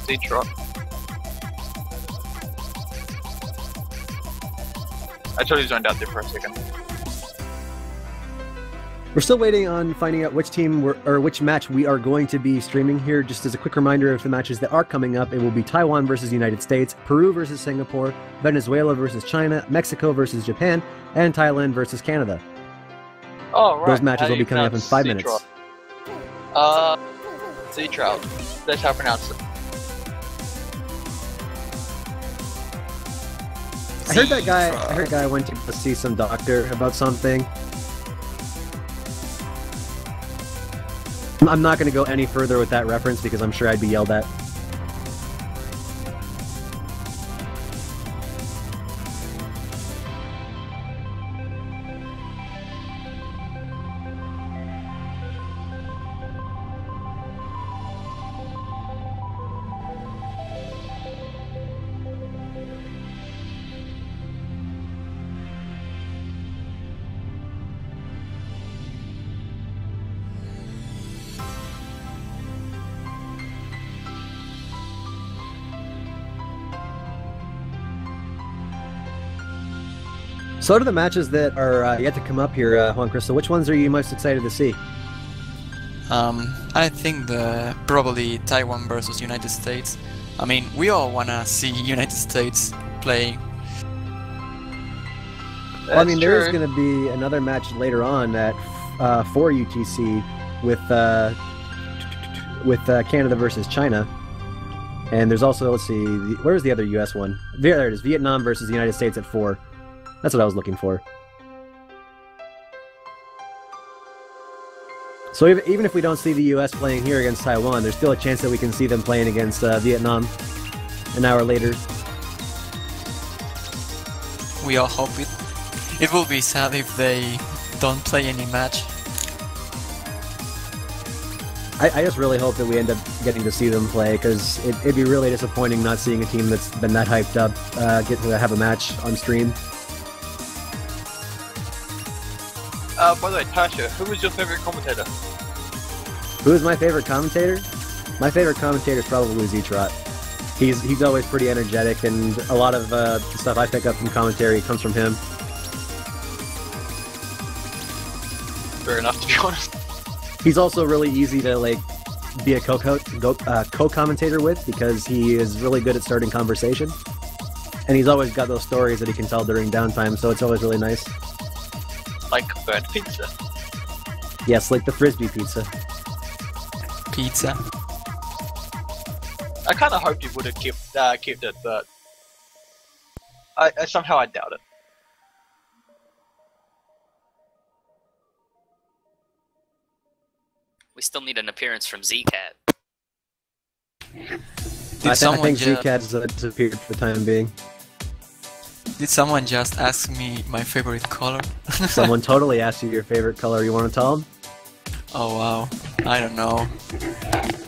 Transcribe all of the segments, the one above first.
Z-Trot. I totally zoned out there for a second. We're still waiting on finding out which team or which match we are going to be streaming here. Just as a quick reminder of the matches that are coming up, it will be Taiwan versus United States, Peru versus Singapore, Venezuela versus China, Mexico versus Japan, and Thailand versus Canada. Oh, right. Those matches will be coming up in 5 minutes. Z-Trout. That's how I pronounce it. I heard that guy went to see some doctor about something. I'm not going to go any further with that reference because I'm sure I'd be yelled at. So what are the matches that are yet to come up here, Juan Crystal? Which ones are you most excited to see? I think probably Taiwan versus United States. I mean, we all wanna see United States play. Well, I mean, there is going to be another match later on at 4 UTC with Canada versus China. And there's also, let's see, where's the other US one? There it is, Vietnam versus the United States at 4. That's what I was looking for. So even if we don't see the US playing here against Taiwan, there's still a chance that we can see them playing against Vietnam an hour later. We all hope it. It will be sad if they don't play any match. I just really hope that we end up getting to see them play, because it'd be really disappointing not seeing a team that's been that hyped up get to have a match on stream. By the way, Tasha, who was your favorite commentator? Who is my favorite commentator? My favorite commentator is probably Z-Trot. He's always pretty energetic, and a lot of the stuff I pick up from commentary comes from him. Fair enough, to be honest. He's also really easy to like be a co-commentator with, because he is really good at starting conversation, and he's always got those stories that he can tell during downtime. So it's always really nice. Like burnt pizza. Yes, like the frisbee pizza. Pizza. I kind of hoped he would have kept it, but I somehow I doubt it. We still need an appearance from Z-Cat. I think Z-Cat has disappeared for the time being. Did someone just ask me my favorite color? Someone totally asked you your favorite color. You want to tell them? Oh wow, I don't know.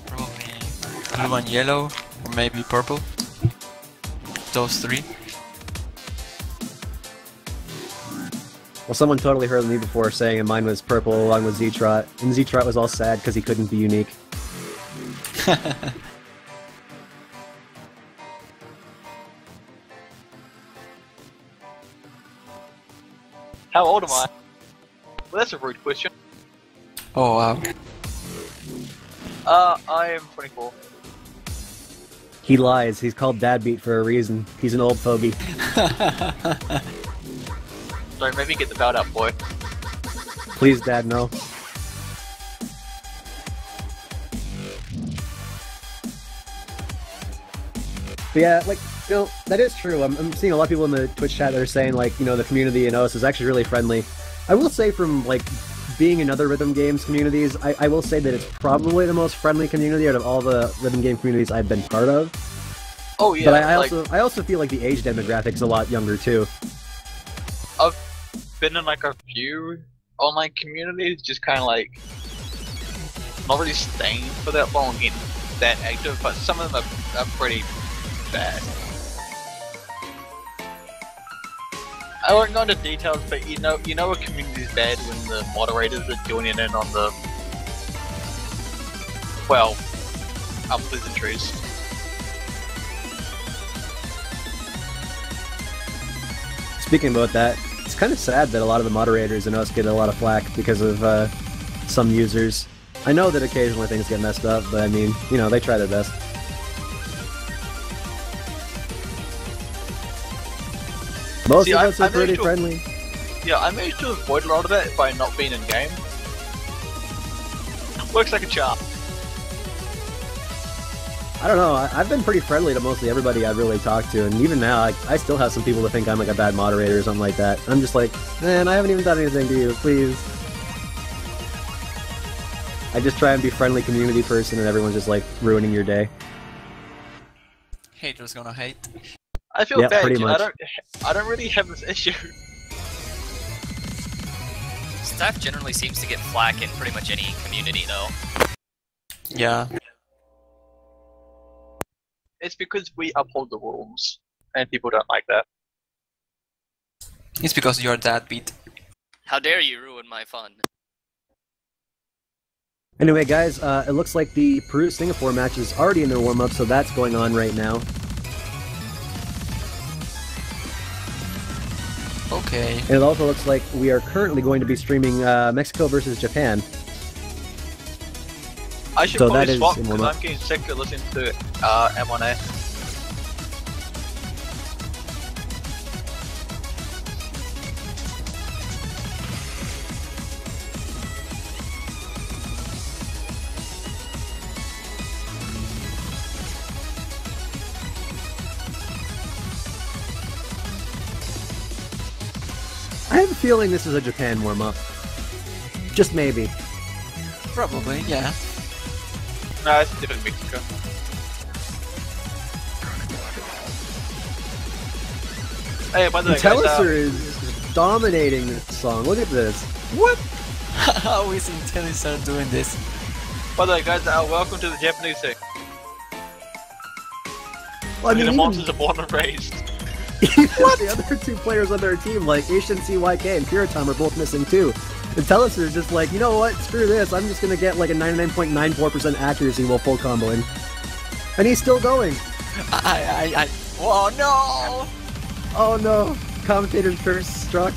Probably blue and yellow, or maybe purple. Those three. Well, someone totally heard me before saying mine was purple along with Z-Trot, and Z-Trot was all sad because he couldn't be unique. How old am I? Well, that's a rude question. Oh wow. I am 24. He lies. He's called Dad Beat for a reason. He's an old fogey. Don't make me get the belt out, boy. Please, Dad, no. But yeah, like, you know, that is true. I'm seeing a lot of people in the Twitch chat that are saying, like, you know, the community in OS is actually really friendly. I will say, from, like, being in other rhythm games communities, I will say that it's probably the most friendly community out of all the rhythm game communities I've been part of. Oh yeah. But I also feel like the age demographic's a lot younger too. I've been in like a few online communities, just kind of like not really staying for that long and that active, but some of them are pretty bad. I won't go into details, but you know a community is bad when the moderators are joining in on the, well, unpleasantries. Speaking about that, it's kind of sad that a lot of the moderators in us get a lot of flack because of some users. I know that occasionally things get messed up, but I mean, you know, they try their best. Most of us are pretty friendly. Yeah, I managed to avoid a lot of that by not being in game. Works like a charm. I don't know, I've been pretty friendly to mostly everybody I've really talked to, and even now, I still have some people that think I'm like a bad moderator or something like that. I'm just like, man, I haven't even done anything to you, please. I just try and be a friendly community person and everyone's just like ruining your day. Haters gonna hate. I feel bad, pretty dude. much. I don't really have this issue. Staff generally seems to get flack in pretty much any community, though. Yeah. It's because we uphold the rules, and people don't like that. It's because you're that beat. How dare you ruin my fun? Anyway, guys, it looks like the Peru-Singapore match is already in their warm-up, so that's going on right now. Okay. And it also looks like we are currently going to be streaming Mexico versus Japan. I should So probably that is swap in because warm-up. I'm getting sick of listening to M1A. I have a feeling this is a Japan warm-up. Just maybe. Probably, yeah. No, it's different Mexico. Hey, by the way, guys, Intelliser is dominating this song. Look at this. What? How is Intelliser doing this? by the way, guys, welcome to the Japanese thing. Well, I mean, The even, monsters are born and raised. even the other two players on their team, like Asian CYK and Puritom, are both missing too. Intelliser is just like, you know what? Screw this. I'm just gonna get like a 99.94% accuracy while full comboing. And he's still going. Whoa, no! Oh no. Commentator's curse struck.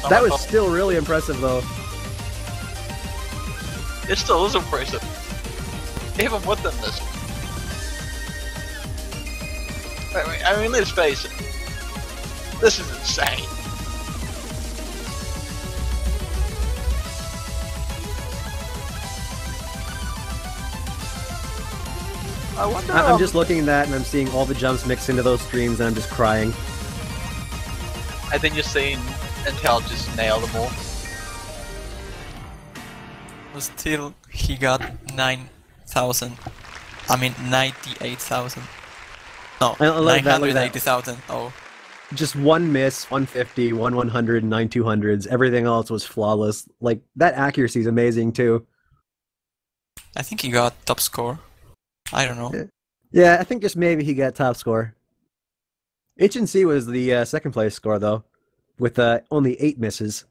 Oh That my was God. still really impressive though. It still is impressive. Even with them this. I mean, let's face it. This is insane. I wonder. I'm just looking at that and I'm seeing all the jumps mixed into those streams and I'm just crying. And then you're seeing Intel just nail them all. But still, he got 9,000. I mean, 98,000. No, I like that, look at that. 980,000. Oh. Just one miss, 150, 100, 9 200s. Everything else was flawless. Like, that accuracy is amazing too. I think he got top score. I don't know. Yeah, I think just maybe he got top score. HNC was the second place score though, with only 8 misses.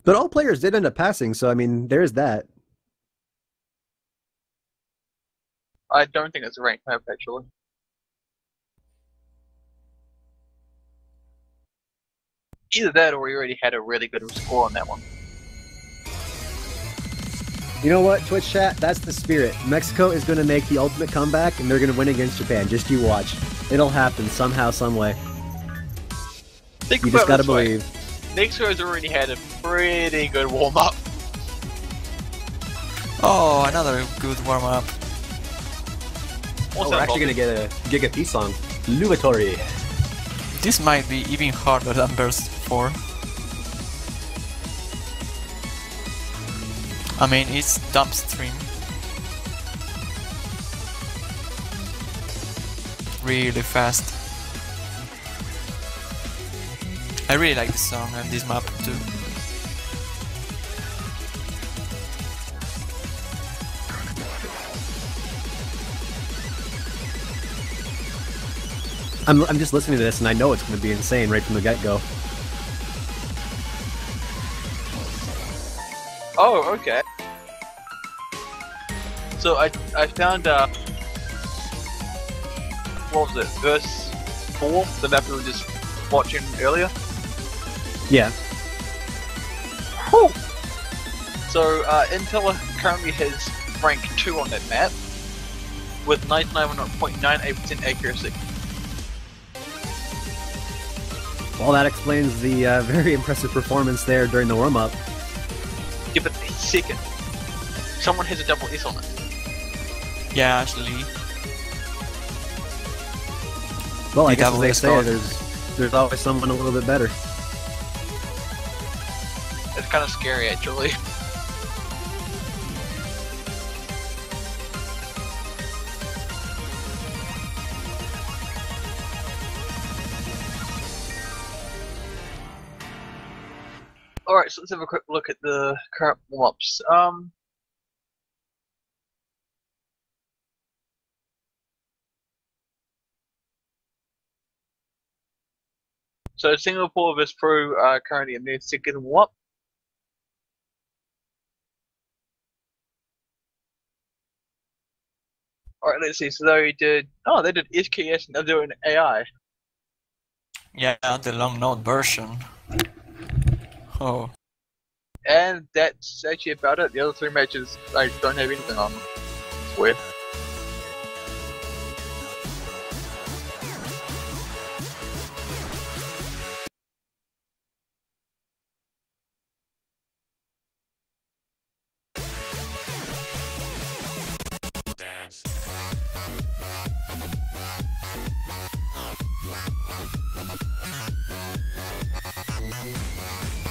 But all players did end up passing, so I mean, there's that. I don't think it's a rank map actually. Either that or we already had a really good score on that one. You know what, Twitch chat? That's the spirit. Mexico is going to make the ultimate comeback, and they're going to win against Japan. Just you watch. It'll happen somehow, some way. Think You about just gotta it this way. believe. Mexico's already had a pretty good warm up. Oh, another good warm up. Oh, we're actually going to get a Giga P song. Lugatory. This might be even harder than Burst 4. I mean, it's dump stream. Really fast. I really like this song and this map too. I'm just listening to this, and I know it's going to be insane right from the get-go. Oh, okay. So I found what was it? 4, the map we were just watching earlier. Yeah. Whew. So Intel currently has rank 2 on that map with 99.98% accuracy. Well, that explains the very impressive performance there during the warm-up. Yeah, but second, someone has a double S on it. Yeah, actually. Well, I You guess as double they S say, card. there's always someone a little bit better. It's kind of scary, actually. Alright, so let's have a quick look at the current warm-ups. So Singapore vs Peru are currently in their second warm-up. Alright, let's see. So they did SKS and they're doing AI. Yeah, the long note version. Oh. And that's actually about it. The other 3 matches I don't have anything on. It's weird.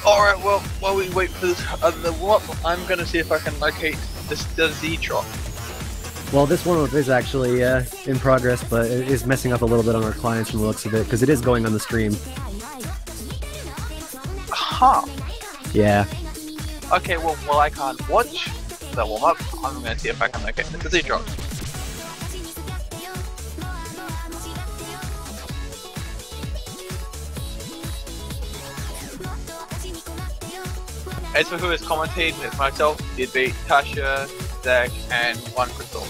Alright, well, while we wait for this other warm-up, I'm gonna see if I can locate the Z-Drop. Well, this warm-up is actually in progress, but it is messing up a little bit on our clients from the looks of it, because it is going on the stream. Huh. Yeah. Okay, well, while I can't watch the warm-up, I'm gonna see if I can locate the Z-Drop. As for who is commentating, it's myself, Deadbeat, Tasha, Zach, and one Crystal.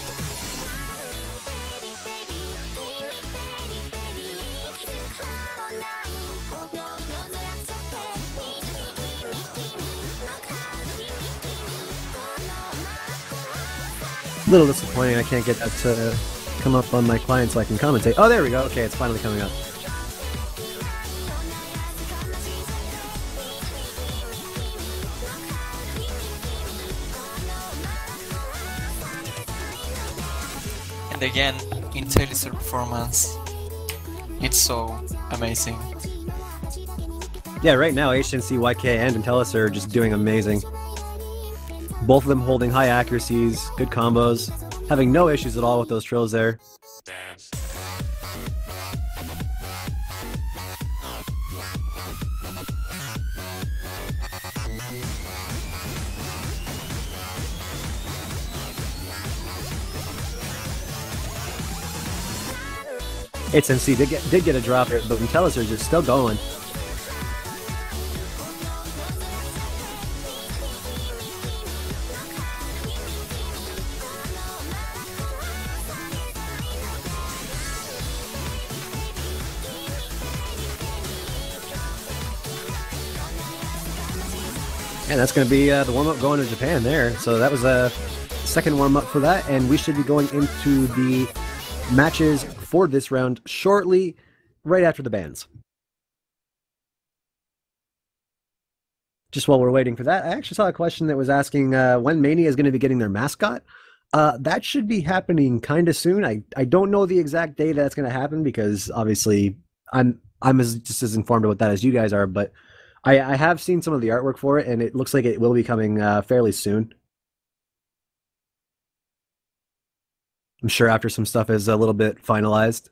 A little disappointing I can't get that to come up on my client so I can commentate. Oh, there we go. Okay, it's finally coming up. And again, Intelli's performance. It's so amazing. Yeah, right now HNC, YK, and Intellis are just doing amazing. Both of them holding high accuracies, good combos, having no issues at all with those trills there. HNC did get a drop here, but Intellis are just still going. And that's going to be the warm-up going to Japan there. So that was a second warm-up for that, and we should be going into the matches for this round shortly, right after the bans. Just while we're waiting for that, I actually saw a question that was asking when Mania is going to be getting their mascot. That should be happening kind of soon. I don't know the exact day that's going to happen because obviously I'm just as informed about that as you guys are, but I have seen some of the artwork for it, and it looks like it will be coming fairly soon. I'm sure after some stuff is a little bit finalized.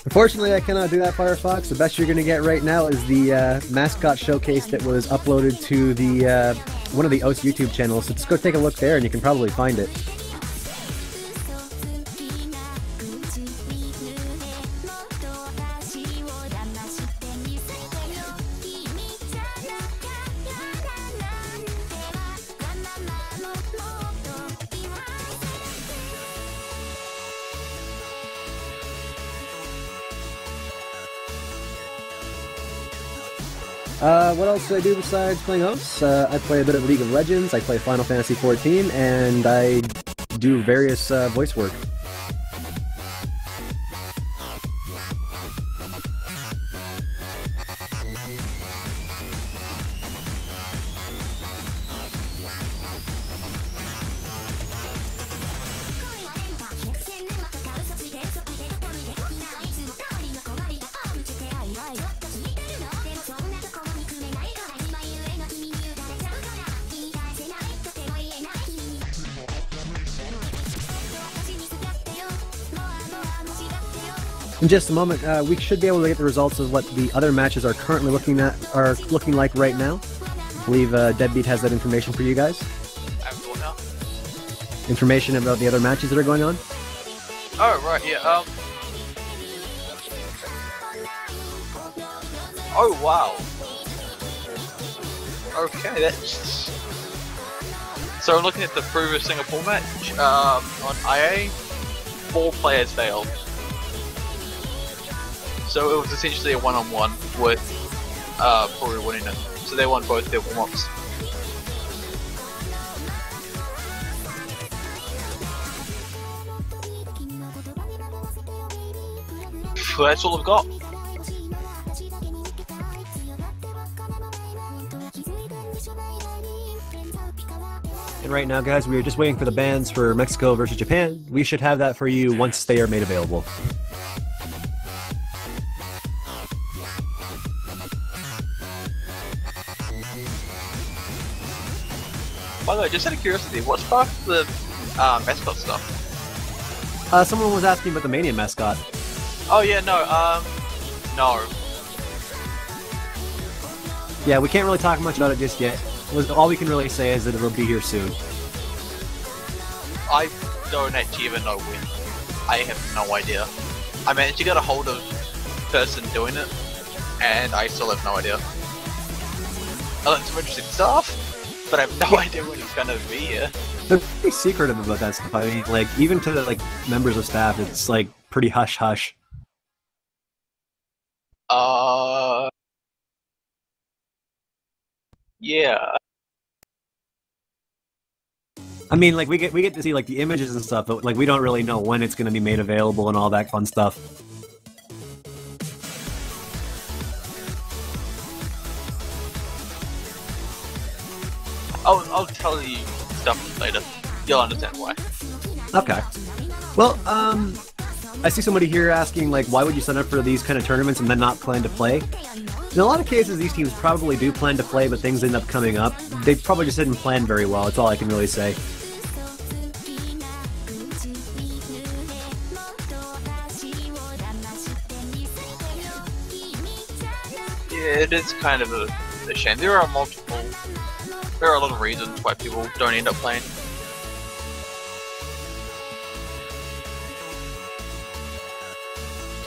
Unfortunately, I cannot do that, Firefox. The best you're going to get right now is the mascot showcase that was uploaded to the one of the OS YouTube channels. So just go take a look there, and you can probably find it. What else do I do besides playing OS? I play a bit of League of Legends, I play Final Fantasy XIV, and I do various voice work. In just a moment, we should be able to get the results of what the other matches are currently looking like right now. I believe Deadbeat has that information for you guys. I have what now? Information about the other matches that are going on. Oh right, yeah. Oh wow. Okay, that's. So I'm looking at the previous Singapore match. On IA, 4 players failed. So it was essentially a one-on-one with Peru winning it. So they won both their warm-ups. That's all I've got. And right now, guys, we are just waiting for the bans for Mexico versus Japan. We should have that for you once they are made available. By the way, just out of curiosity, what's part of the mascot stuff? Someone was asking about the Mania mascot. Oh yeah, no, no. Yeah, we can't really talk much about it just yet. All we can really say is that it'll be here soon. I don't actually even know when. I have no idea. I managed to get a hold of the person doing it, and I still have no idea. I learned some interesting stuff, but I have no idea when it's gonna be here. They're pretty secretive about that stuff. I mean, like, even to the members of staff, it's like pretty hush-hush. Yeah. I mean, like, we get to see like the images and stuff, but like we don't really know when it's going to be made available and all that fun stuff. I'll tell you stuff later. You'll understand why. Okay. Well, I see somebody here asking, like, why would you sign up for these kind of tournaments and then not plan to play? In a lot of cases, these teams probably do plan to play, but things end up coming up. They probably just didn't plan very well, that's all I can really say. Yeah, it is kind of a shame. There are a lot of reasons why people don't end up playing.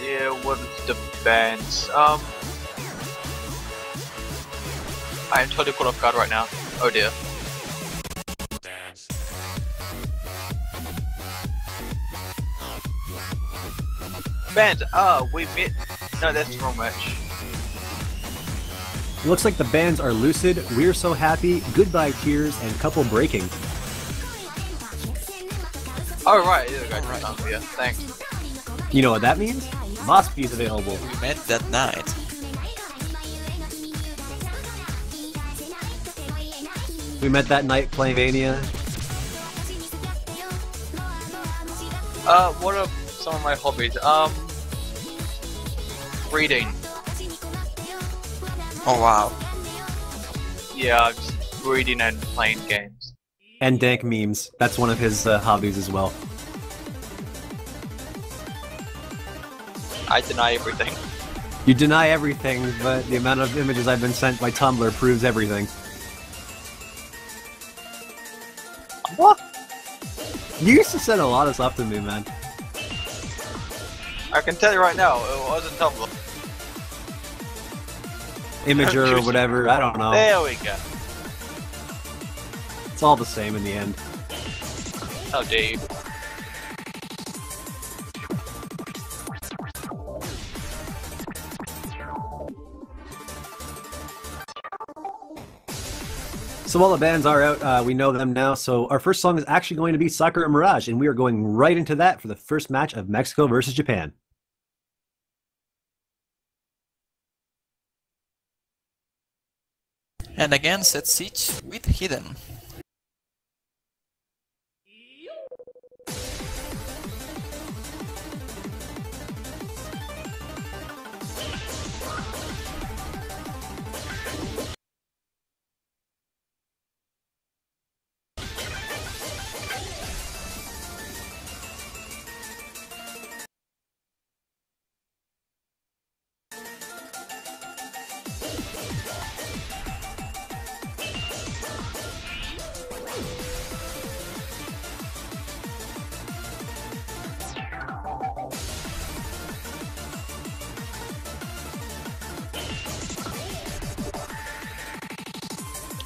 Yeah, what is the bands? I am totally caught off guard right now. Oh dear. Bands, we met. No, that's the wrong match. It looks like the bands are Lucid, We're So Happy, Goodbye Tears, and Couple Breaking. Oh right, yeah, right. Yeah, thanks. You know what that means? Mosby is available. We met that night. We met that night playing Mania. What are some of my hobbies? Reading. Oh wow. Yeah, just reading and playing games. And dank memes. That's one of his hobbies as well. I deny everything. You deny everything, but the amount of images I've been sent by Tumblr proves everything. What? You used to send a lot of stuff to me, man. I can tell you right now, it wasn't Tumblr. Imager or whatever, I don't know. There we go. It's all the same in the end. Oh, Dave. So while the bands are out, we know them now, so our first song is actually going to be Sakura Mirage, and we are going right into that for the first match of Mexico versus Japan. And again, set siege with Hidden.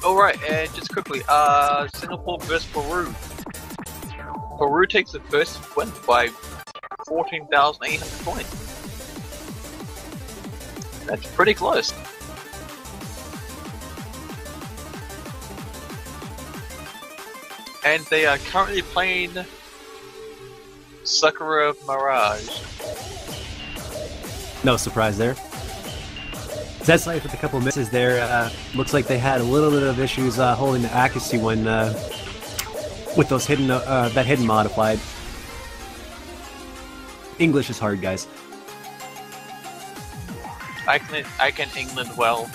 Alright, and just quickly, Singapore vs Peru. Peru takes the first win by 14,800 points. That's pretty close. And they are currently playing Sakura Mirage. No surprise there. That's like with a couple misses there. Looks like they had a little bit of issues holding the accuracy when with those hidden that hidden modified. English is hard, guys. I can England well.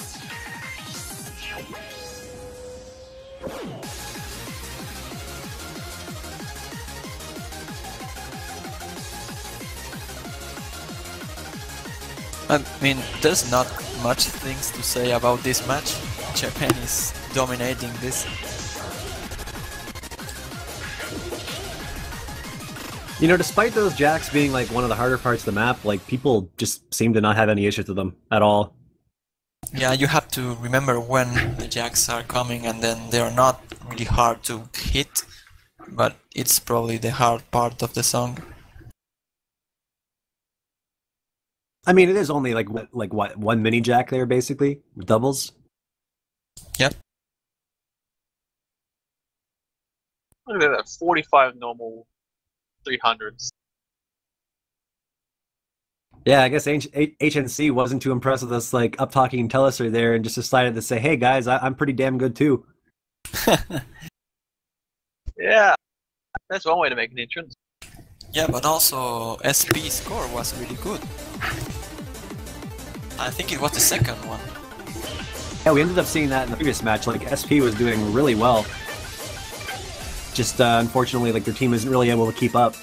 I mean, there's not much things to say about this match. Japan is dominating this. You know, despite those jacks being like one of the harder parts of the map, like people just seem to not have any issues with them at all. Yeah, you have to remember when the jacks are coming, and then they are not really hard to hit, but it's probably the hard part of the song. I mean, it is only like what, one mini jack there basically, doubles. Yep. Look at that, 45 normal 300s. Yeah, I guess HNC wasn't too impressed with us like up talking Teleser there, and just decided to say, "Hey guys, I'm pretty damn good too." Yeah, that's one way to make an entrance. Yeah, but also SP score was really good. I think it was the second one. Yeah, we ended up seeing that in the previous match. Like SP was doing really well. Just unfortunately, like their team isn't really able to keep up.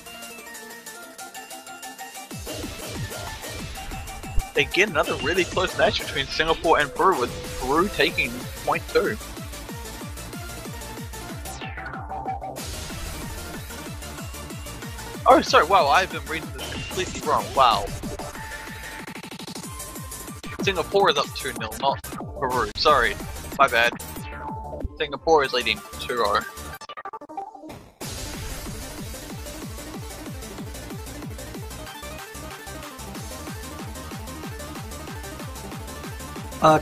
Again, another really close match between Singapore and Peru, with Peru taking point 2. Oh, sorry, wow, I've been reading this completely wrong, wow. Singapore is up 2-0, not Peru, sorry, my bad. Singapore is leading 2-0.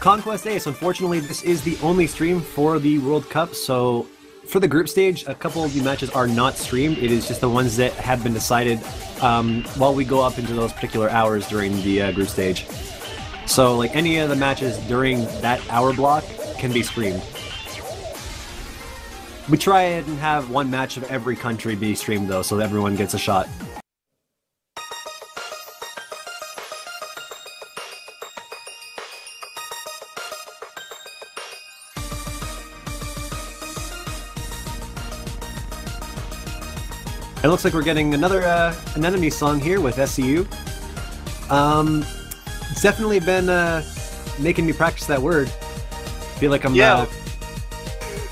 Conquest Ace, unfortunately this is the only stream for the World Cup, so for the group stage, a couple of the matches are not streamed. It is just the ones that have been decided while we go up into those particular hours during the group stage. So like any of the matches during that hour block can be streamed. We try and have one match of every country be streamed though, so that everyone gets a shot. It looks like we're getting another Anemone song here with SCU. It's definitely been making me practice that word. Feel like I'm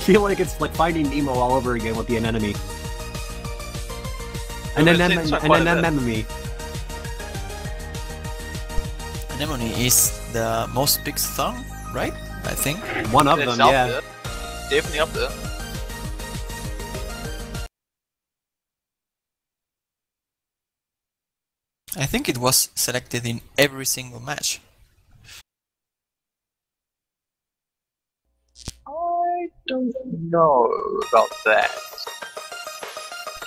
feel like it's like finding Nemo all over again with the anemone. Anemone. Anemone is the most big song, right? I think. One of them, yeah. There. Definitely up there. I think it was selected in every single match. I don't know about that.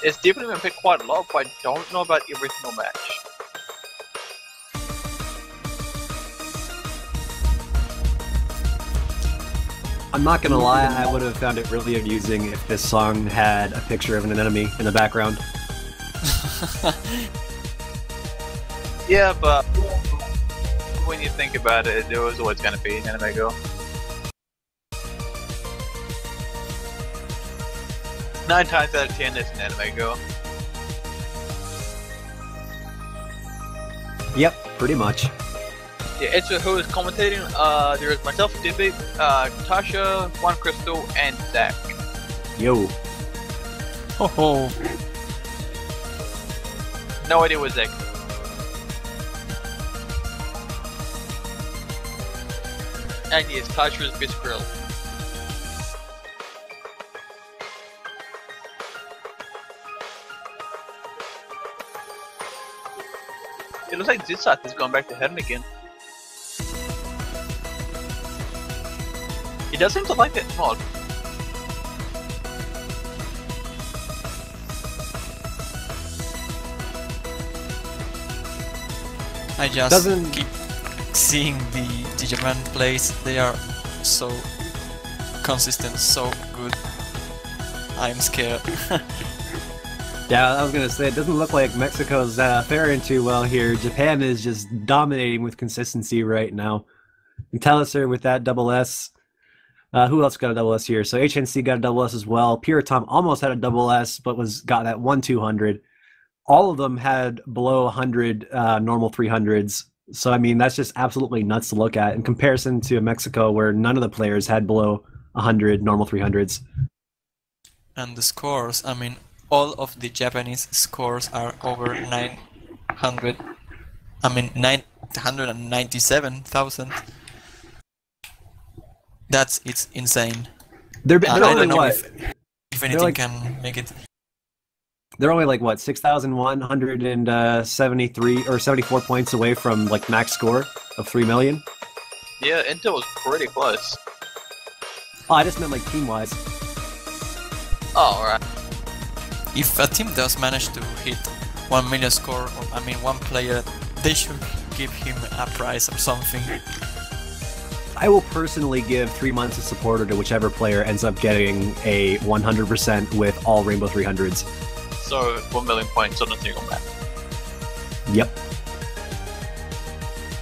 It's definitely been picked quite a lot, but I don't know about every single match. I'm not gonna lie, I would have found it really amusing if this song had a picture of an enemy in the background. Yeah, but when you think about it, there was always gonna be an anime girl. 9 times out of 10, it's an anime girl. Yep, pretty much. Yeah, it's who is commentating. There is myself, Debbie, Tasha, One Crystal, and Zach. Yo. Ho ho. No idea what Zach. And yes, Tasha's best girl. It looks like Zitsat has gone back to heaven again. He does seem to like that mod. I just keep seeing the Japan plays. They are so consistent, so good. I'm scared. Yeah, I was gonna say, it doesn't look like Mexico's faring too well here. Japan is just dominating with consistency right now. And Taliser with that double S. Who else got a double S here? So HNC got a double S as well. Puritom almost had a double S, but got that 1-200. All of them had below 100 normal 300s. So, I mean, that's just absolutely nuts to look at in comparison to Mexico, where none of the players had below 100 normal 300s. And the scores, I mean, all of the Japanese scores are over 900. I mean, 997,000. It's insane. They're I only don't know what? if anything can make it. They're only like what, 6,173 or 74 points away from like max score of 3 million. Yeah, Intel was pretty close. Oh, I just meant like team wise. Oh, alright. If a team does manage to hit 1 million score, or I mean 1 player, they should give him a prize or something. I will personally give 3 months of supporter to whichever player ends up getting a 100% with all Rainbow 300s. So, 1 million points on a single map. Yep.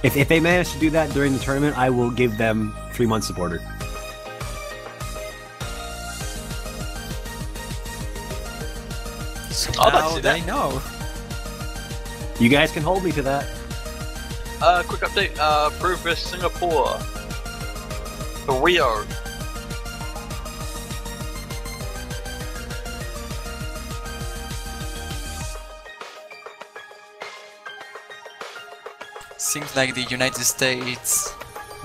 If they manage to do that during the tournament, I will give them 3 months supporter. So I'd like to now see they that. know. You guys can hold me to that. Quick update, Peru vs Singapore. For Rio. Seems like the United States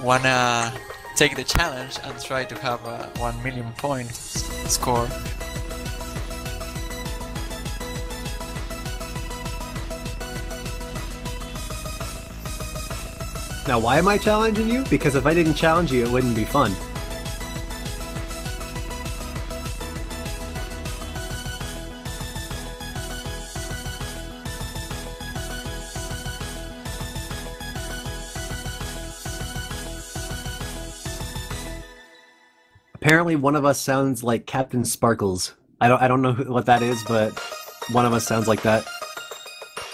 wanna take the challenge and try to have a 1 million point score. Now, why am I challenging you? Because if I didn't challenge you, it wouldn't be fun. Apparently, one of us sounds like Captain Sparkles. I don't know what that is, but one of us sounds like that.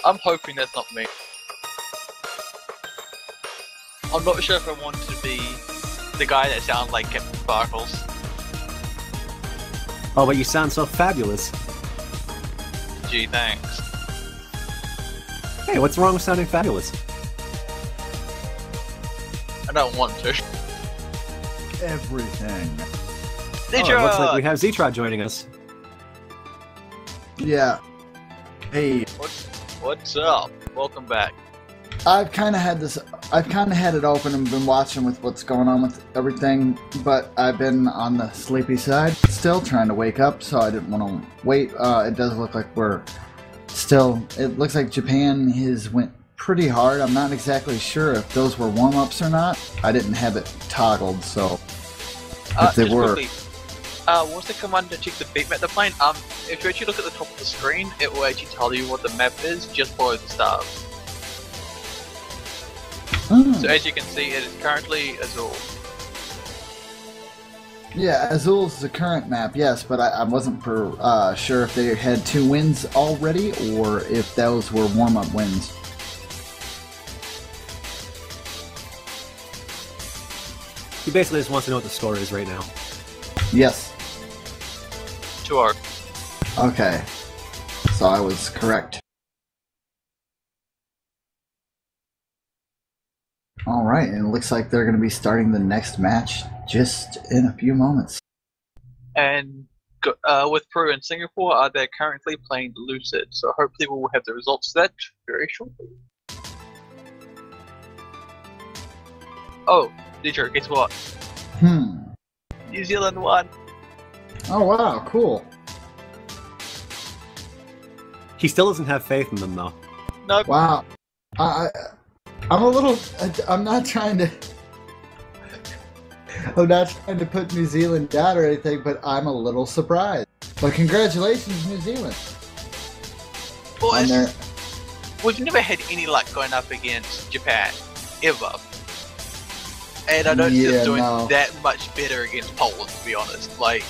I'm hoping that's not me. I'm not sure if I want to be the guy that sounds like Captain Sparkles. Oh, but you sound so fabulous. Gee, thanks. Hey, what's wrong with sounding fabulous? don't want to. Everything. Oh, it looks like we have Zetrot joining us. Yeah. Hey, What's up? Welcome back. I've kind of had it open and been watching with what's going on with everything, but I've been on the sleepy side, still trying to wake up, so I didn't want to wait. It does look like it looks like Japan has went pretty hard. I'm not exactly sure if those were warm-ups or not. I didn't have it toggled, so if they were. Quickly, once the command to check the beat map they're playing, if you actually look at the top of the screen, it will actually tell you what the map is just below the stars. So as you can see, it is currently Azul. Yeah, Azul's the current map, yes, but I wasn't sure if they had 2 wins already or if those were warm-up wins. He basically just wants to know what the score is right now. Yes. 2-0. Okay. So I was correct. Alright, and it looks like they're going to be starting the next match just in a few moments. And with Peru and Singapore, they're currently playing Lucid, so hopefully we'll have the results of that very shortly. Oh, Deidre, guess what? New Zealand won! Oh wow, cool. He still doesn't have faith in them, though. Nope. Wow. I'm not trying to put New Zealand down or anything, but I'm a little surprised. But congratulations, New Zealand. Well, we've never had any luck going up against Japan, ever. And I don't see us doing that much better against Poland, to be honest. Like,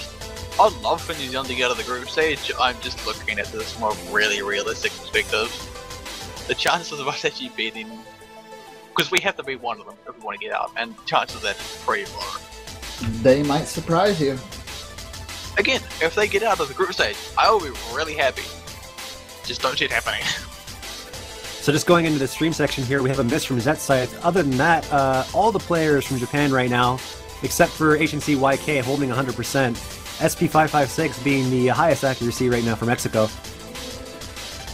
I'd love for New Zealand to get out of the group stage. I'm just looking at this from a really realistic perspective. The chances of us actually beating... Because we have to beat one of them if we want to get out, and the chances of that is pretty low. They might surprise you. Again, if they get out of the group stage, I will be really happy. Just don't see it happening. So just going into the stream section here, we have a miss from Zetscythe. Other than that, all the players from Japan right now, except for HNC YK holding 100%, SP556 being the highest accuracy right now for Mexico.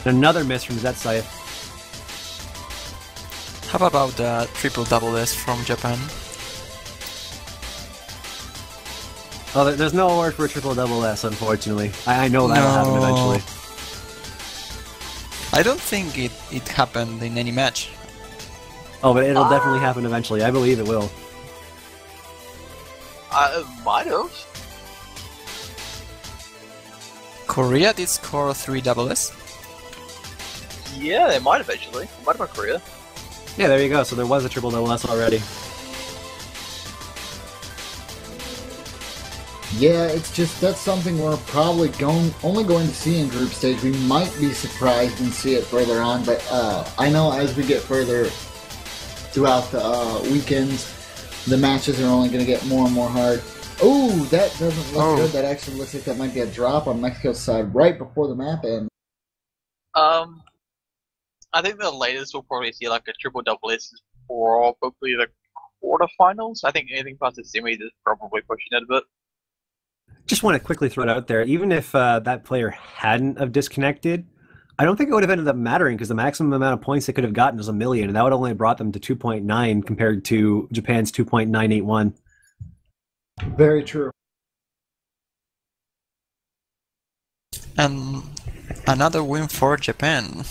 And another miss from Zetscythe. How about the triple double S from Japan? Oh, there's no award for a triple double S, unfortunately. I know that'll happen eventually. I don't think it happened in any match. Oh, but it'll definitely happen eventually. I believe it will. It might have. Korea did score 3 double S. Yeah, they might have actually. Might have been Korea. Yeah, there you go. So there was a triple double S already. Yeah, it's just that's something we're probably only going to see in group stage. We might be surprised and see it further on, but I know as we get further throughout the weekends, the matches are only going to get more and more hard. Oh, that doesn't look good. That actually looks like that might be a drop on Mexico's side right before the map ends. I think the latest we'll probably see like a triple double S is probably the quarterfinals. I think anything past the semis is probably pushing it a bit. Just want to quickly throw it out there. Even if that player hadn't have disconnected, I don't think it would have ended up mattering because the maximum amount of points they could have gotten was 1 million, and that would only have brought them to 2.9 compared to Japan's 2.981. Very true. And another win for Japan.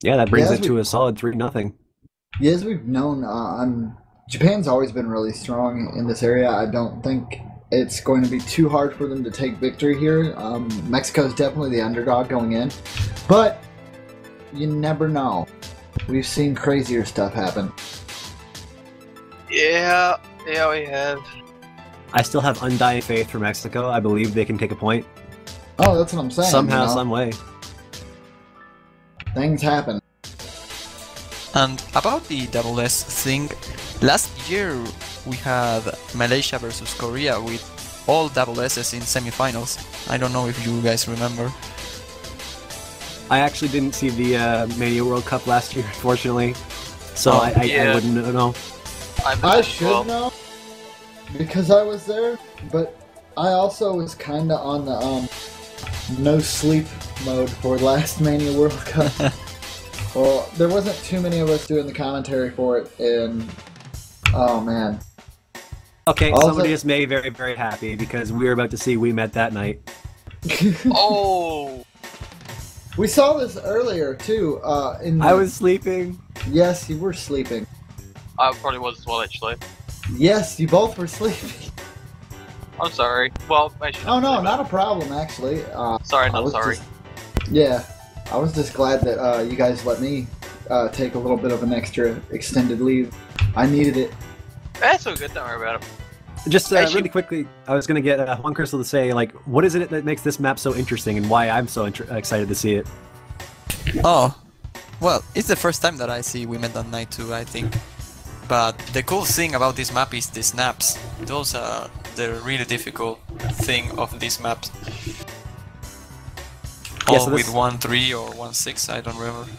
Yeah, that brings it to a solid 3-0. Yeah, as we've known, Japan's always been really strong in this area. I don't think it's going to be too hard for them to take victory here. Mexico's definitely the underdog going in, but you never know. We've seen crazier stuff happen. Yeah, we have. I still have undying faith for Mexico. I believe they can take a point. Oh, that's what I'm saying. Somehow, some way. Things happen. And about the double S thing, last year we had Malaysia versus Korea with all double S's in semifinals. I don't know if you guys remember. I actually didn't see the Mania World Cup last year, unfortunately, so I wouldn't know. I should know because I was there, but I also was kind of on the no sleep mode for last Mania World Cup. Well, there wasn't too many of us doing the commentary for it, and oh man. Okay, Also, somebody just made me very, very happy because we were about to see We Met that night. Oh! We saw this earlier too. I was sleeping. Yes, you were sleeping. I probably was as well, actually. Yes, you both were sleeping. I'm sorry. Well, I should. Oh no, not a problem actually. Sorry, I not was sorry. Yeah, I was just glad that you guys let me take a little bit of an extra extended leave. I needed it. That's so good, don't worry about it. Just really quickly, I was going to get Juan Crystal to say, like, what is it that makes this map so interesting and why I'm so excited to see it? Oh, well, it's the first time that I see We Met that night too, I think. But the cool thing about this map is the snaps. Those are the really difficult thing of this map. Yeah, All so with 1-3 or 1-6, I don't remember.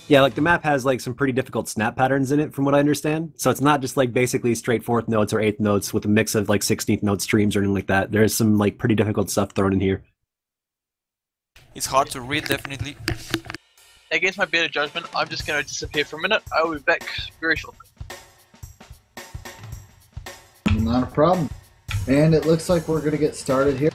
Yeah, like the map has like some pretty difficult snap patterns in it from what I understand. So it's not just like basically straight 4th notes or 8th notes with a mix of like 16th note streams or anything like that. There's some like pretty difficult stuff thrown in here. It's hard to read, definitely. Against my better judgment, I'm just going to disappear for a minute. I will be back very shortly. Not a problem. And it looks like we're going to get started here.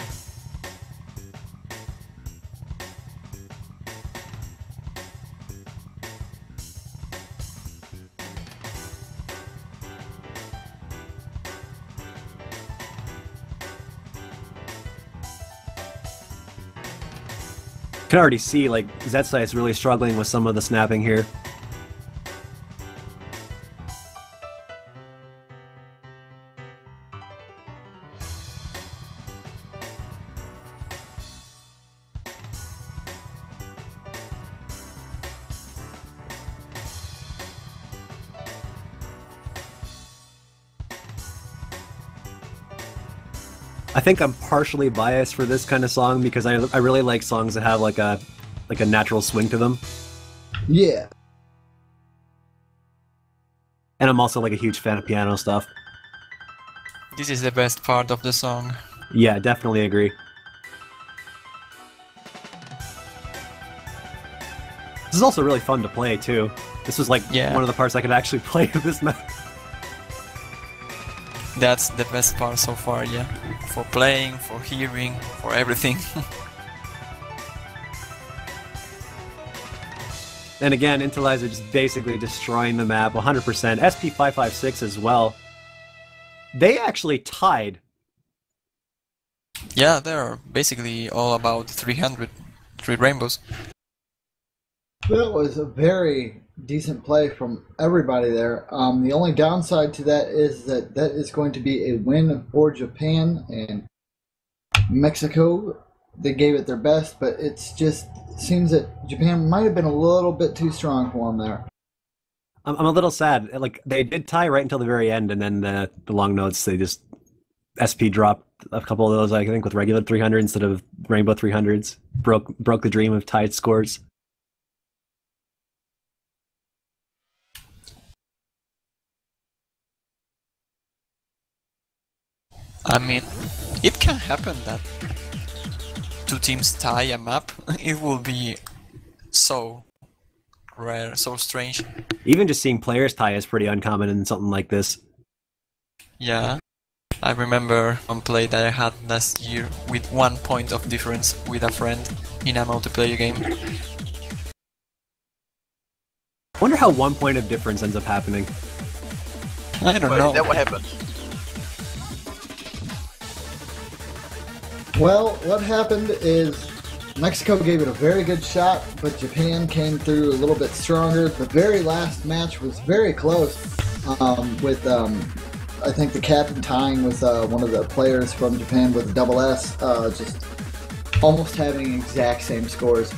You can already see like Zetsai is really struggling with some of the snapping here. I think I'm partially biased for this kind of song because I really like songs that have like a natural swing to them. Yeah. And I'm also like a huge fan of piano stuff. This is the best part of the song. Yeah, definitely agree. This is also really fun to play too. This was like one of the parts I could actually play with this map. That's the best part so far, yeah. For playing, for hearing, for everything. And again, Intelizer just basically destroying the map 100%. SP556 as well. They actually tied. Yeah, they're basically all about 300 rainbows. That was a very decent play from everybody there. The only downside to that is that is going to be a win for Japan and Mexico. They gave it their best, but it's just seems that Japan might have been a little bit too strong for them there. I'm a little sad. Like they did tie right until the very end, and then the long notes they just SP dropped a couple of those. I think with regular 300 instead of rainbow 300s. Broke the dream of tied scores. I mean, it can happen that two teams tie a map. It will be so rare, so strange. Even just seeing players tie is pretty uncommon in something like this. Yeah, I remember one play that I had last year with 1 point of difference with a friend in a multiplayer game. I wonder how 1 point of difference ends up happening. I don't know. Is that what happened? Well, what happened is Mexico gave it a very good shot, but Japan came through a little bit stronger. The very last match was very close, with I think the captain tying with one of the players from Japan with a double S, just almost having exact same scores.